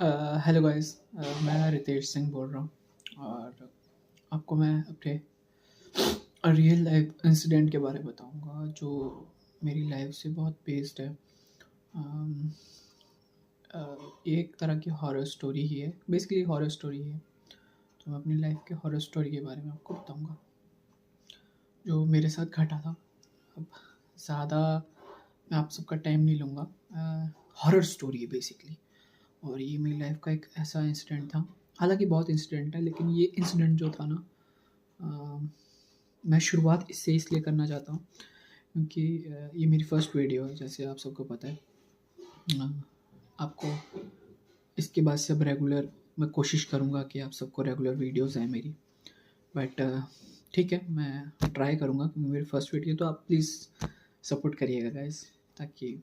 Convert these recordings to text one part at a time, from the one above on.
Hello guys. मैं रितेश सिंह बोल रहा हूँ और आपको मैं अपने रियल लाइफ इंसिडेंट के बारे में बताऊँगा जो मेरी लाइफ से बहुत बेस्ड है। अम, ये एक तरह की हॉरर स्टोरी ही है, बेसिकली हॉरर स्टोरी है। तो मैं अपनी लाइफ के हॉरर स्टोरी के बारे में आपको बताऊँगा जो मेरे साथ घटा था। अब ज़्यादा मैं आप सबका टाइम नहीं लूँगा। हॉरर स्टोरी है बेसिकली, और ये मेरी लाइफ का एक ऐसा इंसिडेंट था। हालांकि बहुत इंसिडेंट है, लेकिन ये इंसिडेंट जो था ना, अ, मैं शुरुआत इससे इसलिए करना चाहता हूँ क्योंकि ये मेरी फर्स्ट वीडियो है, जैसे आप सबको पता है। अ, आपको इसके बाद से अब रेगुलर मैं कोशिश करूँगा कि आप सबको रेगुलर वीडियोस आए मेरी। बट ठीक है, मैं ट्राई करूँगा क्योंकि मेरी फर्स्ट वीडियो, तो आप प्लीज़ सपोर्ट करिएगा गाइस, ताकि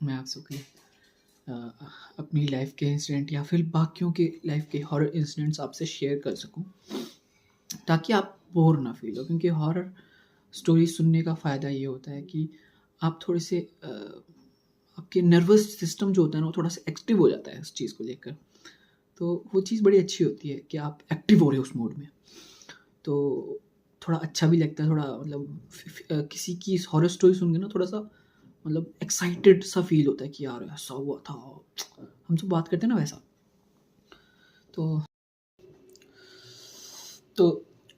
मैं आप सबके अ, अपनी लाइफ के इंसिडेंट या फिर बाकियों के लाइफ के हॉरर इंसिडेंट्स आपसे शेयर कर सकूं, ताकि आप बोर ना फील हो। क्योंकि हॉरर स्टोरी सुनने का फ़ायदा ये होता है कि आप थोड़े से आपके नर्वस सिस्टम जो होता है ना, वो थोड़ा सा एक्टिव हो जाता है इस चीज़ को लेकर। तो वो चीज़ बड़ी अच्छी होती है कि आप एक्टिव हो रहे हो उस मोड में। तो थोड़ा अच्छा भी लगता है, थोड़ा मतलब किसी की हॉरर स्टोरी सुन के ना थोड़ा सा मतलब एक्साइटेड सा फील होता है कि यार ऐसा हुआ था, हम सब बात करते हैं ना वैसा। तो तो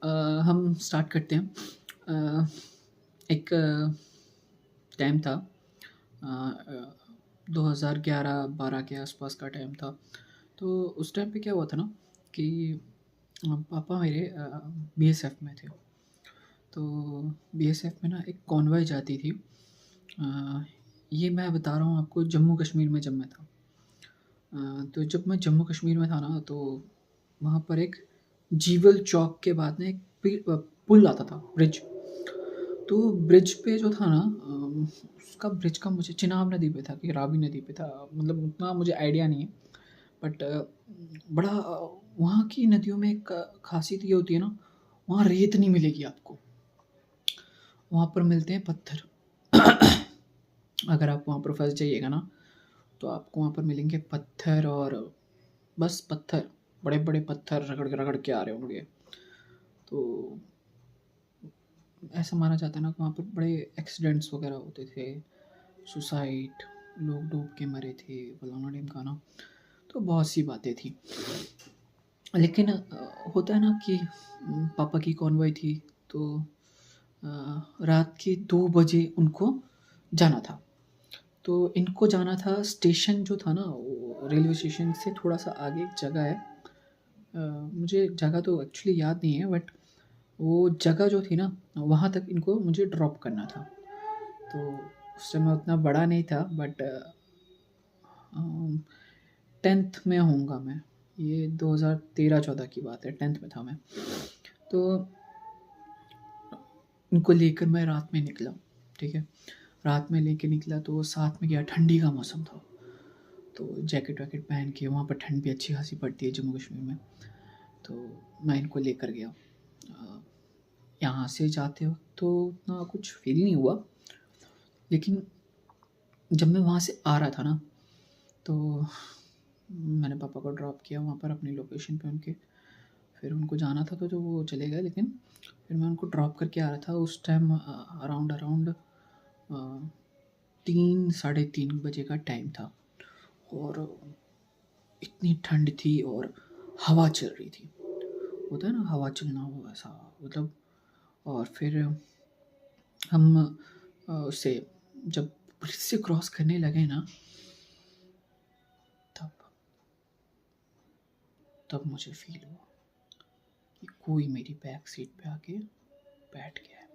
अ, हम स्टार्ट करते हैं। एक टाइम था, 2011-12 के आसपास का टाइम था। तो उस टाइम पे क्या हुआ था ना कि पापा मेरे बीएसएफ में थे। तो बीएसएफ में ना एक कॉन्वॉय जाती थी। ये मैं बता रहा हूँ आपको जम्मू कश्मीर में जब मैं था। तो जब मैं जम्मू कश्मीर में था ना, तो वहाँ पर एक जीवल चौक के बाद ना एक पुल आता था, ब्रिज। तो ब्रिज पे जो था ना, उसका ब्रिज का मुझे चिनाब नदी पे था कि रावी नदी पे था, मतलब उतना मुझे आइडिया नहीं है। बट बड़ा वहाँ की नदियों में एक खासियत ये होती है ना, वहाँ रेत नहीं मिलेगी आपको, वहाँ पर मिलते हैं पत्थर। अगर आप वहाँ पर फंस जाइएगा ना, तो आपको वहाँ पर मिलेंगे पत्थर, और बस पत्थर, बड़े बड़े पत्थर रगड़ रगड़ के आ रहे होंगे। तो ऐसा माना जाता है ना कि वहाँ पर बड़े एक्सीडेंट्स वगैरह होते थे, सुसाइड, लोग डूब के मरे थे, फलाना ढिमकाना। तो बहुत सी बातें थी। लेकिन होता है ना कि पापा की कॉन्वॉय थी, तो रात के 2 बजे उनको जाना था। तो इनको जाना था स्टेशन जो था ना, वो रेलवे स्टेशन से थोड़ा सा आगे एक जगह है। मुझे जगह तो एक्चुअली याद नहीं है, बट वो जगह जो थी ना, वहाँ तक इनको मुझे ड्रॉप करना था। तो उस समय उतना बड़ा नहीं था, बट 10th में होऊंगा मैं। ये 2013-14 की बात है, 10th में था मैं। तो इनको लेकर मैं रात में निकला। ठीक है, रात में लेके निकला तो साथ में गया, ठंडी का मौसम था, तो जैकेट वैकेट पहन के, वहाँ पर ठंड भी अच्छी खासी पड़ती है जम्मू कश्मीर में। तो मैं इनको लेकर गया। अ, यहाँ से जाते वक्त तो उतना कुछ फील नहीं हुआ, लेकिन जब मैं वहाँ से आ रहा था ना, तो मैंने पापा को ड्रॉप किया वहाँ पर अपनी लोकेशन पे उनके। फिर उनको जाना था तो जो वो चले गए, लेकिन फिर मैं उनको ड्रॉप करके आ रहा था। उस टाइम अराउंड अराउंड 3-3:30 बजे का टाइम था, और इतनी ठंड थी और हवा चल रही थी। होता है ना हवा चलना, वो ऐसा मतलब। और फिर हम उससे जब ब्रिज से क्रॉस करने लगे ना, तब तब मुझे फील हुआ कि कोई मेरी बैक सीट पे आके बैठ गया है।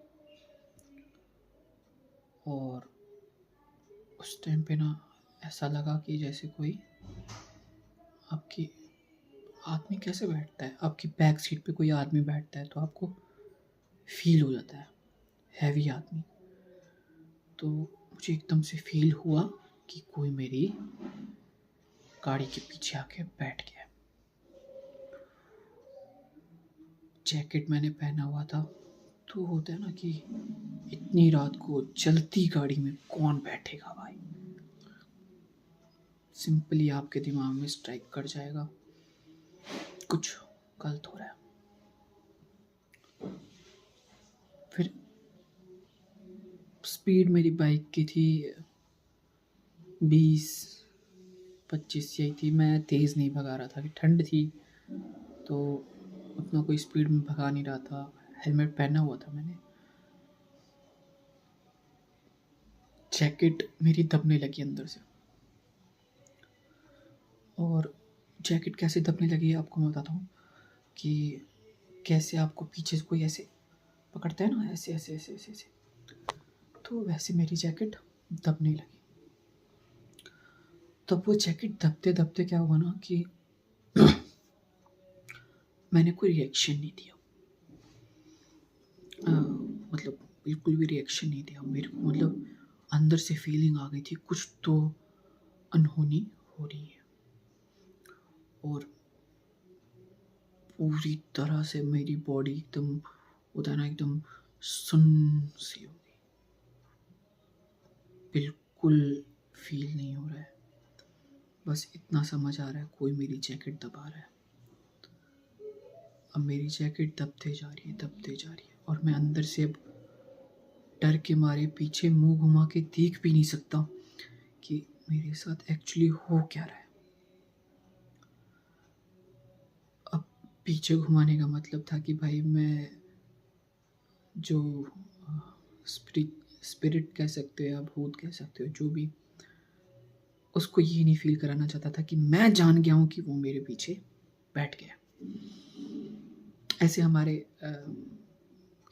और उस टाइम पे ना ऐसा लगा कि जैसे कोई आपकी, आदमी कैसे बैठता है आपकी बैक सीट पे, कोई आदमी बैठता है तो आपको फील हो जाता है हैवी आदमी। तो मुझे एकदम से फील हुआ कि कोई मेरी गाड़ी के पीछे आके बैठ गया। जैकेट मैंने पहना हुआ था, तो होता है ना कि इतनी रात को चलती गाड़ी में कौन बैठेगा भाई। सिंपली आपके दिमाग में स्ट्राइक कर जाएगा कुछ गलत हो रहा है। फिर स्पीड मेरी बाइक की थी 20-25 यही थी। मैं तेज़ नहीं भगा रहा था कि ठंड थी तो उतना कोई स्पीड में भगा नहीं रहा था। हेलमेट पहना हुआ था मैंने। जैकेट मेरी दबने लगी अंदर से, और जैकेट कैसे दबने लगी आपको मैं बताता हूँ कि कैसे आपको पीछे से कोई ऐसे पकड़ता है ना, ऐसे ऐसे ऐसे ऐसे ऐसे, तो वैसे मेरी जैकेट दबने लगी। तब वो जैकेट दबते दबते क्या हुआ ना कि मैंने कोई रिएक्शन नहीं दिया। मतलब बिल्कुल भी रिएक्शन नहीं दिया। मेरे को मतलब अंदर से फीलिंग आ गई थी कुछ तो अनहोनी हो रही है, और पूरी तरह से मेरी बॉडी एकदम होता है ना, एकदम सुन्न सी हो गई। बिल्कुल फील नहीं हो रहा है। बस इतना समझ आ रहा है कोई मेरी जैकेट दबा रहा है। अब मेरी जैकेट दबते जा रही है, दबते जा रही है, और मैं अंदर से अब डर के मारे पीछे मुंह घुमा के देख भी नहीं सकता कि मेरे साथ एक्चुअली हो क्या रहा है। अब पीछे घुमाने का मतलब था कि भाई मैं जो स्पिरिट कह सकते हो या भूत कह सकते हो, जो भी, उसको ये नहीं फील कराना चाहता था कि मैं जान गया हूँ कि वो मेरे पीछे बैठ गया। ऐसे हमारे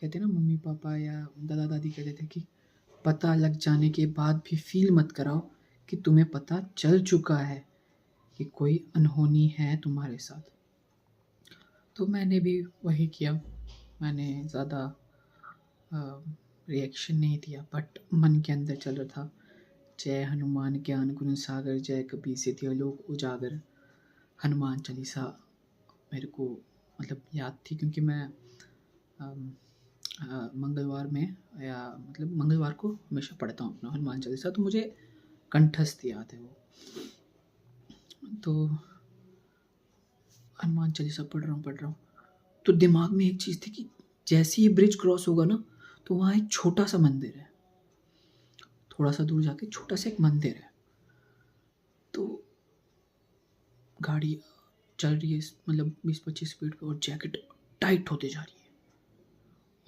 कहते हैं ना, मम्मी पापा या दादा दादी कहते थे कि पता लग जाने के बाद भी फील मत कराओ कि तुम्हें पता चल चुका है कि कोई अनहोनी है तुम्हारे साथ। तो मैंने भी वही किया। मैंने ज़्यादा रिएक्शन नहीं दिया, बट मन के अंदर चल रहा था, जय हनुमान ज्ञान गुण सागर, जय कपी सिद्धि लोक उजागर। हनुमान चालीसा मेरे को मतलब याद थी, क्योंकि मैं मंगलवार में, या मतलब मंगलवार को हमेशा पढ़ता हूँ अपना हनुमान चालीसा, तो मुझे कंठस्थ याद है वो। तो हनुमान चालीसा पढ़ रहा हूँ तो दिमाग में एक चीज़ थी कि जैसे ही ब्रिज क्रॉस होगा ना, तो वहाँ एक छोटा सा मंदिर है। थोड़ा सा दूर जाके छोटा सा एक मंदिर है। तो गाड़ी चल रही है मतलब 20-25 स्पीड पे, और जैकेट टाइट होते जा रही है,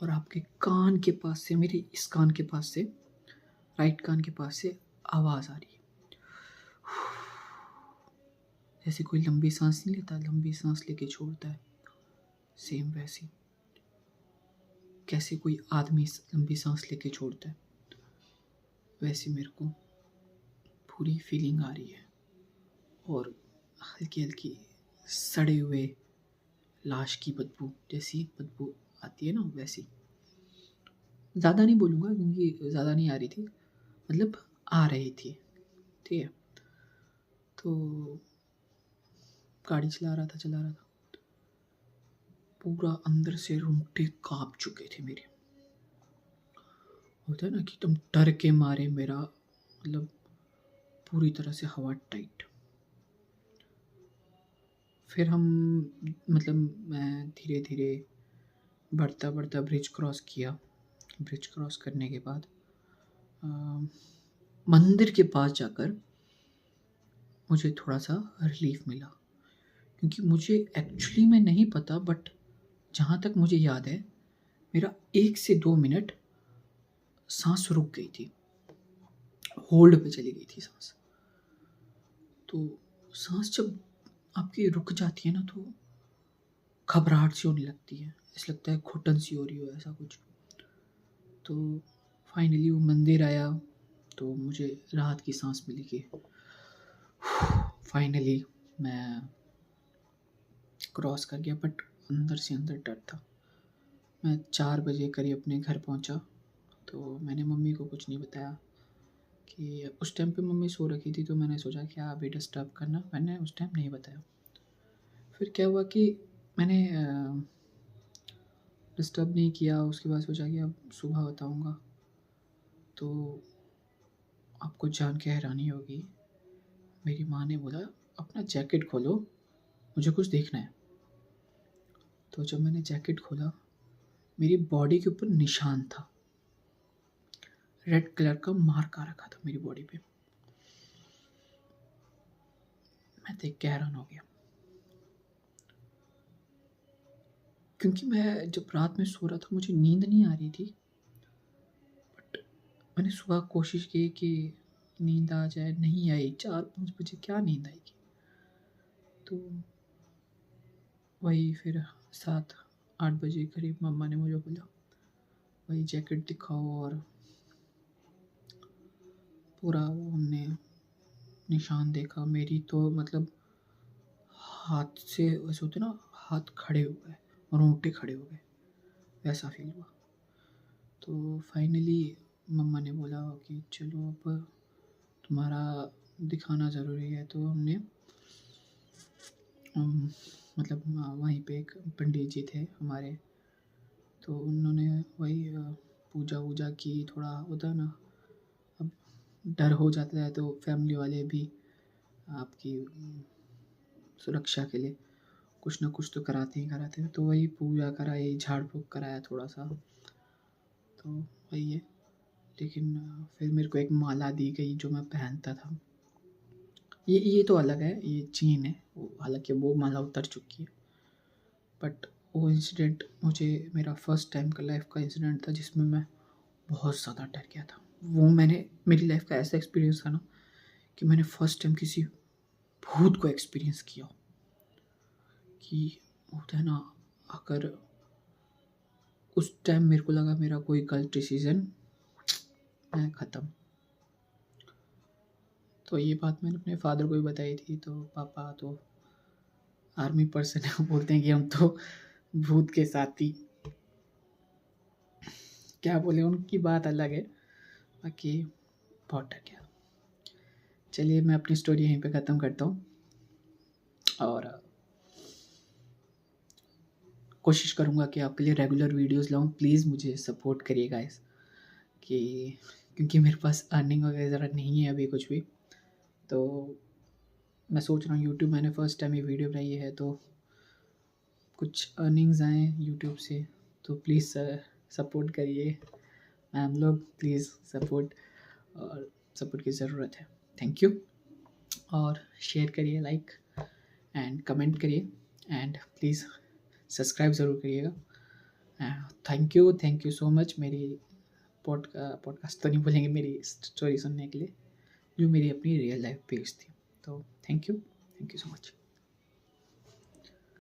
और आपके कान के पास से, मेरे इस कान के पास से, राइट कान के पास से आवाज़ आ रही है, जैसे कोई लंबी सांस नहीं लेता, लंबी सांस लेके छोड़ता है, सेम वैसी। कैसे कोई आदमी लंबी सांस लेके छोड़ता है, वैसी मेरे को पूरी फीलिंग आ रही है। और हल्की हल्की सड़े हुए लाश की बदबू, जैसी बदबू आती है ना, वैसी। ज़्यादा नहीं बोलूँगा क्योंकि ज़्यादा नहीं आ रही थी, मतलब आ रही थी, ठीक है। तो गाड़ी चला रहा था, पूरा अंदर से रोंगटे काँप चुके थे मेरे। होता है ना कि तुम डर के मारे, मेरा मतलब पूरी तरह से हवा टाइट। फिर हम मतलब मैं धीरे धीरे बढ़ता बढ़ता ब्रिज क्रॉस किया। ब्रिज क्रॉस करने के बाद मंदिर के पास जाकर मुझे थोड़ा सा रिलीफ मिला, क्योंकि मुझे एक्चुअली में नहीं पता, बट जहाँ तक मुझे याद है मेरा 1 से 2 मिनट सांस रुक गई थी, होल्ड पे चली गई थी सांस। तो सांस जब आपकी रुक जाती है ना, तो घबराहट सी होने लगती है, ऐसा लगता है घुटन सी हो रही हो, ऐसा कुछ। तो फाइनली वो मंदिर आया, तो मुझे राहत की सांस मिली कि फाइनली मैं क्रॉस कर गया। बट अंदर से अंदर डर था। मैं 4 बजे करीब अपने घर पहुंचा, तो मैंने मम्मी को कुछ नहीं बताया कि उस टाइम पे मम्मी सो रखी थी, तो मैंने सोचा कि अभी डिस्टर्ब करना, मैंने उस टाइम नहीं बताया। फिर क्या हुआ कि मैंने डिस्टर्ब नहीं किया, उसके बाद सोचा कि अब सुबह बताऊंगा, तो आपको जान के हैरानी होगी, मेरी माँ ने बोला अपना जैकेट खोलो, मुझे कुछ देखना है। तो जब मैंने जैकेट खोला, मेरी बॉडी के ऊपर निशान था, रेड कलर का मार्क आ रखा था मेरी बॉडी पे। मैं देख के हैरान हो गया, क्योंकि मैं जब रात में सो रहा था मुझे नींद नहीं आ रही थी। बट मैंने सुबह कोशिश की कि नींद आ जाए, नहीं आई। 4-5 बजे क्या नींद आएगी। तो वही फिर 7-8 बजे करीब मम्मा ने मुझे बोला वही जैकेट दिखाओ, और पूरा वो हमने निशान देखा। मेरी तो मतलब हाथ से वैसे होते ना, हाथ खड़े हो गए, रोंगटे खड़े हो गए, वैसा फील हुआ। तो फाइनली मम्मा ने बोला कि चलो अब तुम्हारा दिखाना ज़रूरी है। तो हमने मतलब वहीं पे एक पंडित जी थे हमारे, तो उन्होंने वही पूजा वूजा की। थोड़ा होता है ना, अब डर हो जाता है तो फैमिली वाले भी आपकी सुरक्षा के लिए कुछ ना कुछ तो कराते ही कराते हैं। तो वही पूजा कराई, झाड़ फूँक कराया थोड़ा सा, तो वही है। लेकिन फिर मेरे को एक माला दी गई जो मैं पहनता था। ये तो अलग है, ये चीन है वो, हालांकि वो माला उतर चुकी है। बट वो इंसिडेंट मुझे मेरा फर्स्ट टाइम का लाइफ का इंसिडेंट था जिसमें मैं बहुत ज़्यादा डर गया था। वो मैंने मेरी लाइफ का ऐसा एक्सपीरियंस था ना कि मैंने फर्स्ट टाइम किसी भूत को एक्सपीरियंस किया। कि होता है ना, अगर उस टाइम मेरे को लगा मेरा कोई गलत डिसीजन, मैं ख़त्म। तो ये बात मैंने अपने फादर को भी बताई थी। तो पापा तो आर्मी पर्सन है, वो बोलते हैं कि हम तो भूत के साथी, क्या बोले, उनकी बात अलग है। बाकी बहुत डर गया। चलिए मैं अपनी स्टोरी यहीं पे ख़त्म करता हूँ, और कोशिश करूँगा कि आपके लिए रेगुलर वीडियोस लाऊँ। प्लीज़ मुझे सपोर्ट करिए गाइस, कि क्योंकि मेरे पास अर्निंग वगैरह नहीं है अभी कुछ भी। तो मैं सोच रहा हूँ, यूट्यूब मैंने फर्स्ट टाइम ये वीडियो बनाई है तो कुछ अर्निंग्स आएँ यूट्यूब से। तो प्लीज़ सपोर्ट करिए मैम लोग, प्लीज़ सपोर्ट, और सपोर्ट की ज़रूरत है। Thank you. और शेयर करिए, लाइक एंड कमेंट करिए, एंड प्लीज़ सब्सक्राइब ज़रूर करिएगा। थैंक यू सो मच मेरी पॉडकास्ट तो नहीं बोलेंगे, मेरी स्टोरी सुनने के लिए, जो मेरी अपनी रियल लाइफ बेस्ड थी। तो थैंक यू सो मच।